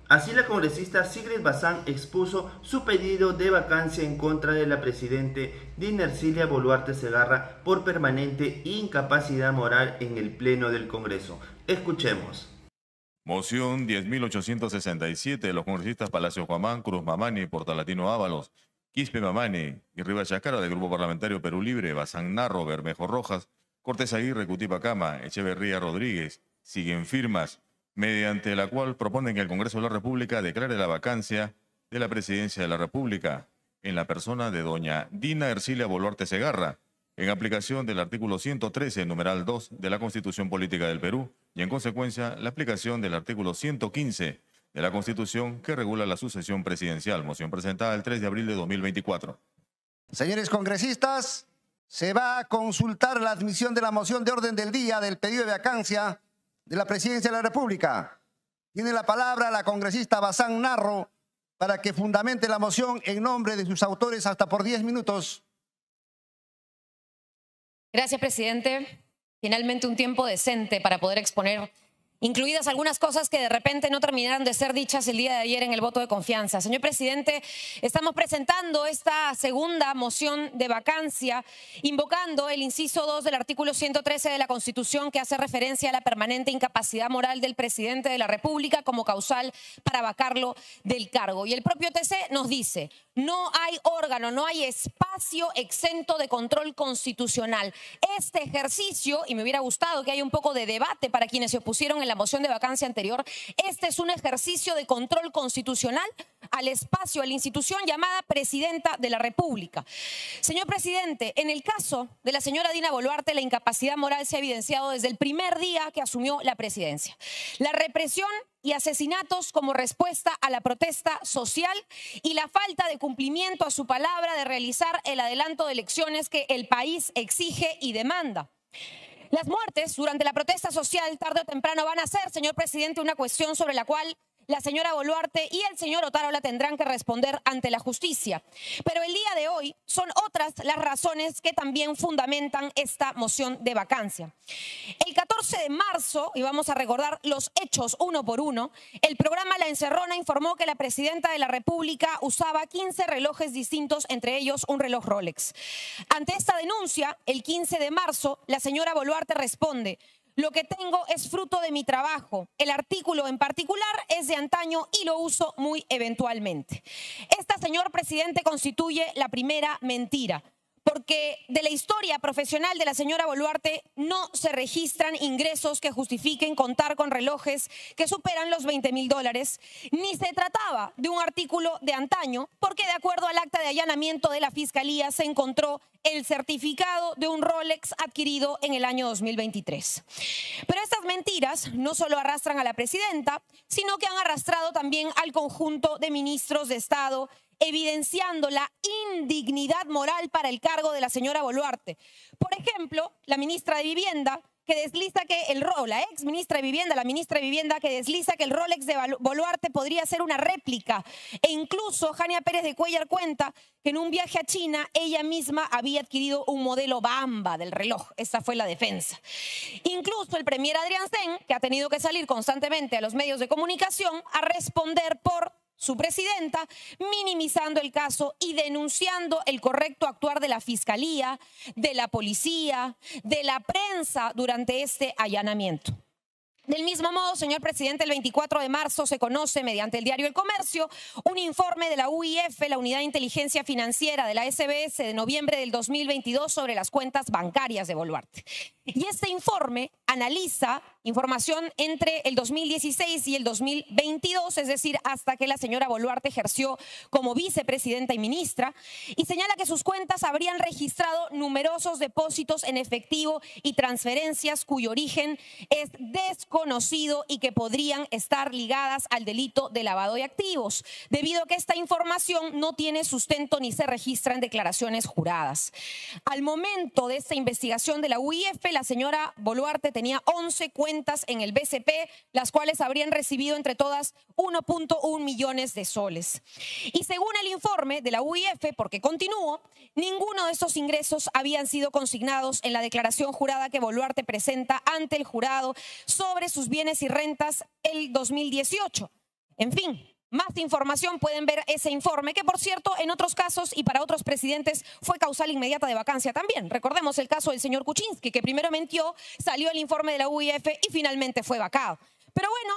Así, la congresista Sigrid Bazán expuso su pedido de vacancia en contra de la presidente Dina Ercilia Boluarte Segarra por permanente incapacidad moral en el Pleno del Congreso. Escuchemos. Moción 10.867 de los congresistas Palacio Huamán, Cruz Mamani, Portalatino Ábalos, Quispe Mamani y Rivas Chacara del Grupo Parlamentario Perú Libre, Bazán Narro, Bermejo Rojas, Cortés Aguirre, Cutipa Cama, Echeverría Rodríguez, siguen firmas, mediante la cual proponen que el Congreso de la República declare la vacancia de la presidencia de la República en la persona de doña Dina Ercilia Boluarte Segarra, en aplicación del artículo 113, numeral 2 de la Constitución Política del Perú, y en consecuencia la aplicación del artículo 115 de la Constitución que regula la sucesión presidencial. Moción presentada el 3 de abril de 2024. Señores congresistas, se va a consultar la admisión de la moción de orden del día del pedido de vacancia de la presidencia de la República. Tiene la palabra la congresista Bazán Narro para que fundamente la moción en nombre de sus autores hasta por 10 minutos. Gracias, presidente. Finalmente un tiempo decente para poder exponer, incluidas algunas cosas que de repente no terminaron de ser dichas el día de ayer en el voto de confianza. Señor presidente, estamos presentando esta segunda moción de vacancia, invocando el inciso 2 del artículo 113 de la Constitución, que hace referencia a la permanente incapacidad moral del presidente de la República como causal para vacarlo del cargo. Y el propio TC nos dice: no hay órgano, no hay espacio exento de control constitucional. Este ejercicio, y me hubiera gustado que haya un poco de debate para quienes se opusieron en la moción de vacancia anterior, este es un ejercicio de control constitucional al espacio, a la institución llamada Presidenta de la República. Señor presidente, en el caso de la señora Dina Boluarte, la incapacidad moral se ha evidenciado desde el primer día que asumió la presidencia. La represión y asesinatos como respuesta a la protesta social y la falta de cumplimiento a su palabra de realizar el adelanto de elecciones que el país exige y demanda. Las muertes durante la protesta social tarde o temprano van a ser, señor presidente, una cuestión sobre la cual la señora Boluarte y el señor Otárola tendrán que responder ante la justicia. Pero el día de hoy son otras las razones que también fundamentan esta moción de vacancia. El 14 de marzo, y vamos a recordar los hechos uno por uno, el programa La Encerrona informó que la presidenta de la República usaba 15 relojes distintos, entre ellos un reloj Rolex. Ante esta denuncia, el 15 de marzo, la señora Boluarte responde: lo que tengo es fruto de mi trabajo. El artículo en particular es de antaño y lo uso muy eventualmente. Esta, señor presidente, constituye la primera mentira, porque de la historia profesional de la señora Boluarte no se registran ingresos que justifiquen contar con relojes que superan los $20.000, ni se trataba de un artículo de antaño, porque de acuerdo al acta de allanamiento de la Fiscalía se encontró el certificado de un Rolex adquirido en el año 2023. Pero estas mentiras no solo arrastran a la presidenta, sino que han arrastrado también al conjunto de ministros de Estado, evidenciando la indignidad moral para el cargo de la señora Boluarte. Por ejemplo, la ministra de Vivienda, que desliza que la ex ministra de Vivienda, la ministra de Vivienda, que desliza que el Rolex de Boluarte podría ser una réplica. E incluso Jania Pérez de Cuellar cuenta que en un viaje a China ella misma había adquirido un modelo Bamba del reloj. Esa fue la defensa. Incluso el premier Adrián Sen, que ha tenido que salir constantemente a los medios de comunicación a responder por su presidenta, minimizando el caso y denunciando el correcto actuar de la Fiscalía, de la policía, de la prensa durante este allanamiento. Del mismo modo, señor presidente, el 24 de marzo se conoce mediante el diario El Comercio un informe de la UIF, la Unidad de Inteligencia Financiera de la SBS, de noviembre del 2022 sobre las cuentas bancarias de Boluarte. Y este informe analiza información entre el 2016 y el 2022, es decir, hasta que la señora Boluarte ejerció como vicepresidenta y ministra, y señala que sus cuentas habrían registrado numerosos depósitos en efectivo y transferencias cuyo origen es desconocido y que podrían estar ligadas al delito de lavado de activos, debido a que esta información no tiene sustento ni se registra en declaraciones juradas. Al momento de esta investigación de la UIF, la señora Boluarte tenía 11 cuentas en el BCP, las cuales habrían recibido entre todas 1.1 millones de soles. Y según el informe de la UIF, porque continúo, ninguno de estos ingresos habían sido consignados en la declaración jurada que Boluarte presenta ante el jurado sobre sus bienes y rentas el 2018. En fin, más información pueden ver ese informe, que por cierto, en otros casos y para otros presidentes fue causal inmediata de vacancia también. Recordemos el caso del señor Kuczynski, que primero mintió, salió el informe de la UIF y finalmente fue vacado. Pero bueno,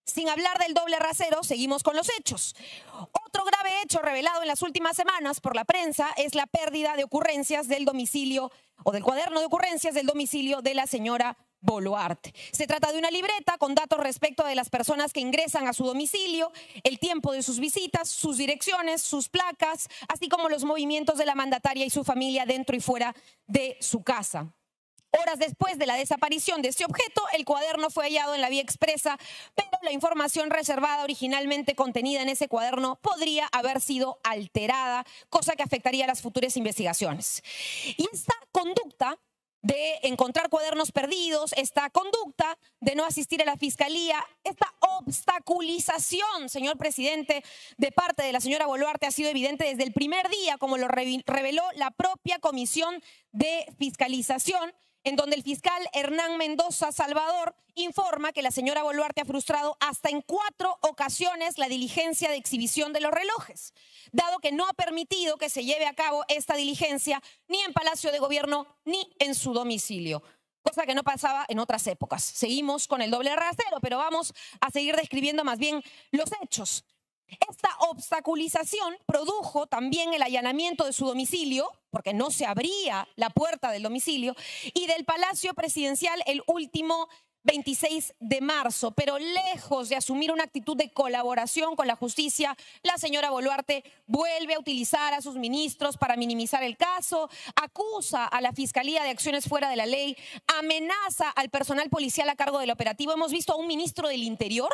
sin hablar del doble rasero, seguimos con los hechos. Otro grave hecho revelado en las últimas semanas por la prensa es la pérdida de ocurrencias del domicilio o del cuaderno de ocurrencias del domicilio de la señora Boluarte. Se trata de una libreta con datos respecto de las personas que ingresan a su domicilio, el tiempo de sus visitas, sus direcciones, sus placas, así como los movimientos de la mandataria y su familia dentro y fuera de su casa. Horas después de la desaparición de este objeto, el cuaderno fue hallado en la vía expresa, pero la información reservada originalmente contenida en ese cuaderno podría haber sido alterada, cosa que afectaría a las futuras investigaciones. Y esta conducta de encontrar cuadernos perdidos, esta conducta de no asistir a la fiscalía, esta obstaculización, señor presidente, de parte de la señora Boluarte ha sido evidente desde el primer día, como lo reveló la propia Comisión de Fiscalización, en donde el fiscal Hernán Mendoza Salvador informa que la señora Boluarte ha frustrado hasta en 4 ocasiones la diligencia de exhibición de los relojes, dado que no ha permitido que se lleve a cabo esta diligencia ni en Palacio de Gobierno ni en su domicilio, cosa que no pasaba en otras épocas. Seguimos con el doble rasero, pero vamos a seguir describiendo más bien los hechos. Esta obstaculización produjo también el allanamiento de su domicilio, porque no se abría la puerta del domicilio, y del Palacio Presidencial el último 26 de marzo. Pero lejos de asumir una actitud de colaboración con la justicia, la señora Boluarte vuelve a utilizar a sus ministros para minimizar el caso, acusa a la Fiscalía de acciones fuera de la ley, amenaza al personal policial a cargo del operativo. Hemos visto a un ministro del Interior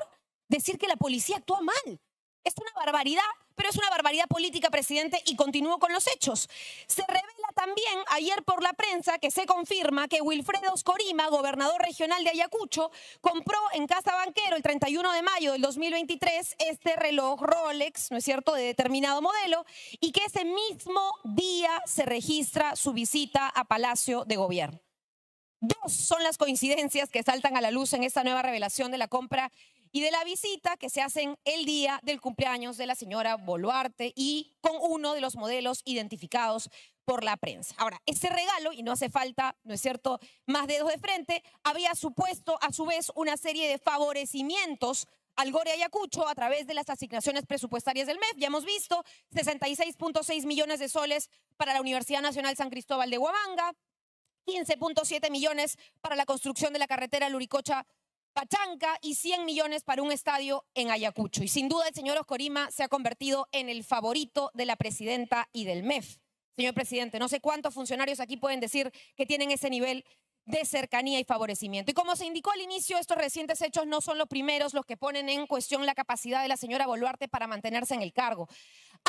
decir que la policía actúa mal. Es una barbaridad, pero es una barbaridad política, presidente, y continúo con los hechos. Se revela también ayer por la prensa que se confirma que Wilfredo Oscorima, gobernador regional de Ayacucho, compró en Casa Banquero el 31 de mayo del 2023 este reloj Rolex, ¿no es cierto?, de determinado modelo, y que ese mismo día se registra su visita a Palacio de Gobierno. 2 son las coincidencias que saltan a la luz en esta nueva revelación de la compra y de la visita que se hacen el día del cumpleaños de la señora Boluarte y con uno de los modelos identificados por la prensa. Ahora, ese regalo, y no hace falta, ¿no es cierto?, más dedos de frente, había supuesto a su vez una serie de favorecimientos al Gore Ayacucho a través de las asignaciones presupuestarias del MEF. Ya hemos visto 66.6 millones de soles para la Universidad Nacional San Cristóbal de Huamanga, 15.7 millones para la construcción de la carretera Luricocha-Pachanca y 100 millones para un estadio en Ayacucho. Y sin duda el señor Oscorima se ha convertido en el favorito de la presidenta y del MEF. Señor presidente, no sé cuántos funcionarios aquí pueden decir que tienen ese nivel de cercanía y favorecimiento. Y como se indicó al inicio, estos recientes hechos no son los primeros los que ponen en cuestión la capacidad de la señora Boluarte para mantenerse en el cargo.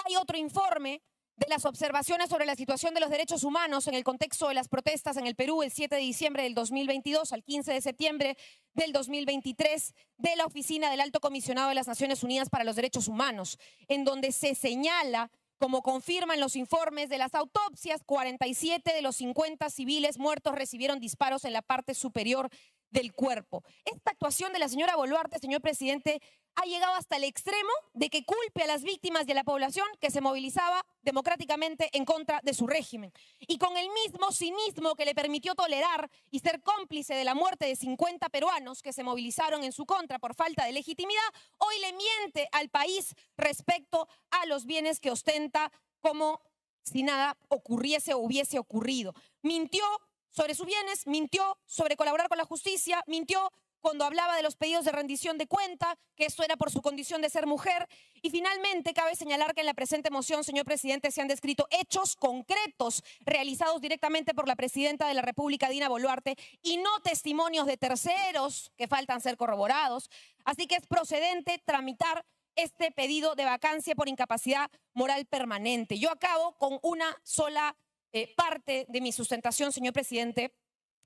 Hay otro informe de las observaciones sobre la situación de los derechos humanos en el contexto de las protestas en el Perú el 7 de diciembre del 2022 al 15 de septiembre del 2023 de la Oficina del Alto Comisionado de las Naciones Unidas para los Derechos Humanos, en donde se señala, como confirman los informes de las autopsias, 47 de los 50 civiles muertos recibieron disparos en la parte superior del cuerpo. Esta actuación de la señora Boluarte, señor presidente, ha llegado hasta el extremo de que culpe a las víctimas de la población que se movilizaba democráticamente en contra de su régimen. Y con el mismo cinismo que le permitió tolerar y ser cómplice de la muerte de 50 peruanos que se movilizaron en su contra por falta de legitimidad, hoy le miente al país respecto a los bienes que ostenta como si nada ocurriese o hubiese ocurrido. Mintió sobre sus bienes, mintió sobre colaborar con la justicia, mintió cuando hablaba de los pedidos de rendición de cuenta, que esto era por su condición de ser mujer. Y finalmente, cabe señalar que en la presente moción, señor presidente, se han descrito hechos concretos realizados directamente por la presidenta de la República, Dina Boluarte, y no testimonios de terceros que faltan ser corroborados. Así que es procedente tramitar este pedido de vacancia por incapacidad moral permanente. Yo acabo con una sola parte de mi sustentación, señor presidente.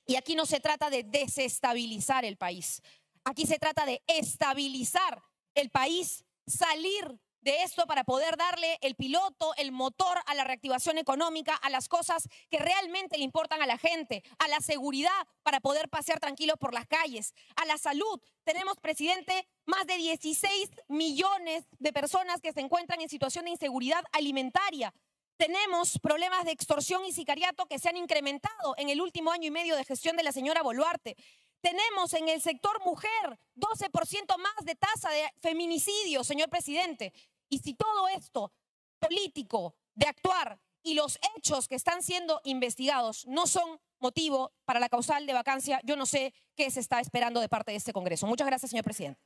Y aquí no se trata de desestabilizar el país. Aquí se trata de estabilizar el país, salir de esto para poder darle el piloto, el motor a la reactivación económica, a las cosas que realmente le importan a la gente, a la seguridad para poder pasear tranquilos por las calles, a la salud. Tenemos, presidente, más de 16 millones de personas que se encuentran en situación de inseguridad alimentaria. Tenemos problemas de extorsión y sicariato que se han incrementado en el último año y medio de gestión de la señora Boluarte. Tenemos en el sector mujer 12% más de tasa de feminicidio, señor presidente. Y si todo esto político de actuar y los hechos que están siendo investigados no son motivo para la causal de vacancia, yo no sé qué se está esperando de parte de este Congreso. Muchas gracias, señor presidente.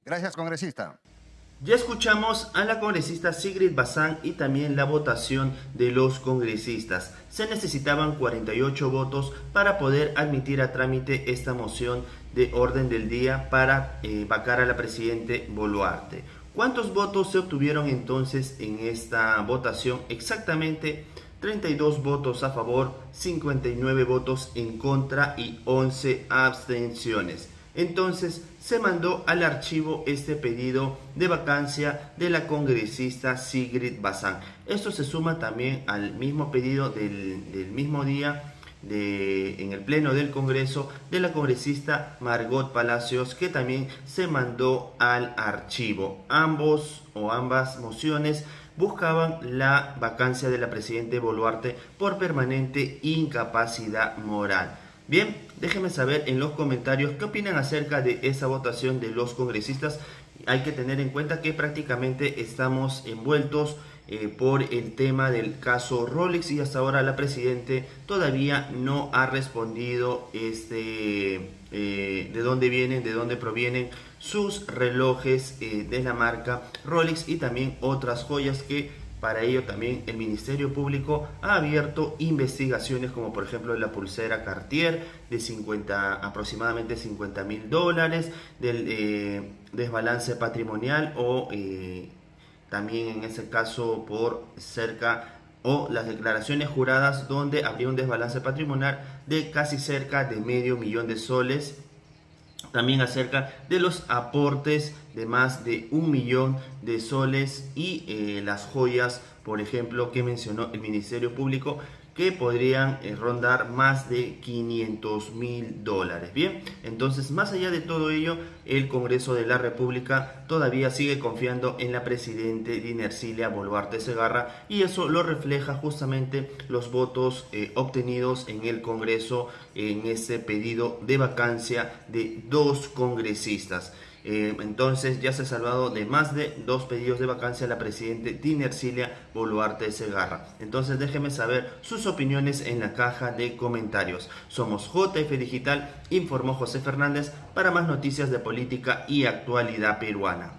Gracias, congresista. Ya escuchamos a la congresista Sigrid Bazán y también la votación de los congresistas. Se necesitaban 48 votos para poder admitir a trámite esta moción de orden del día para vacar a la presidente Boluarte. ¿Cuántos votos se obtuvieron entonces en esta votación? Exactamente 32 votos a favor, 59 votos en contra y 11 abstenciones. Entonces se mandó al archivo este pedido de vacancia de la congresista Sigrid Bazán. Esto se suma también al mismo pedido del mismo día en el pleno del Congreso de la congresista Margot Palacios, que también se mandó al archivo. Ambas mociones buscaban la vacancia de la presidenta Boluarte por permanente incapacidad moral. Bien, déjenme saber en los comentarios qué opinan acerca de esa votación de los congresistas. Hay que tener en cuenta que prácticamente estamos envueltos por el tema del caso Rolex y hasta ahora la presidenta todavía no ha respondido de dónde provienen sus relojes de la marca Rolex y también otras joyas que para ello también el Ministerio Público ha abierto investigaciones, como por ejemplo la pulsera Cartier de aproximadamente $50.000, del desbalance patrimonial o también en ese caso por las declaraciones juradas donde habría un desbalance patrimonial de casi cerca de $500,000 también acerca de los aportes de más de 1 millón de soles y las joyas, por ejemplo, que mencionó el Ministerio Público, que podrían rondar más de $500.000. Bien, entonces más allá de todo ello, el Congreso de la República todavía sigue confiando en la presidenta Dinersilia Boluarte Segarra y eso lo refleja justamente los votos obtenidos en el Congreso en ese pedido de vacancia de 2 congresistas. Entonces ya se ha salvado de más de 2 pedidos de vacancia a la presidenta Dinersilia Boluarte Segarra. Entonces déjenme saber sus opiniones en la caja de comentarios. Somos JF Digital, informó José Fernández para más noticias de política y actualidad peruana.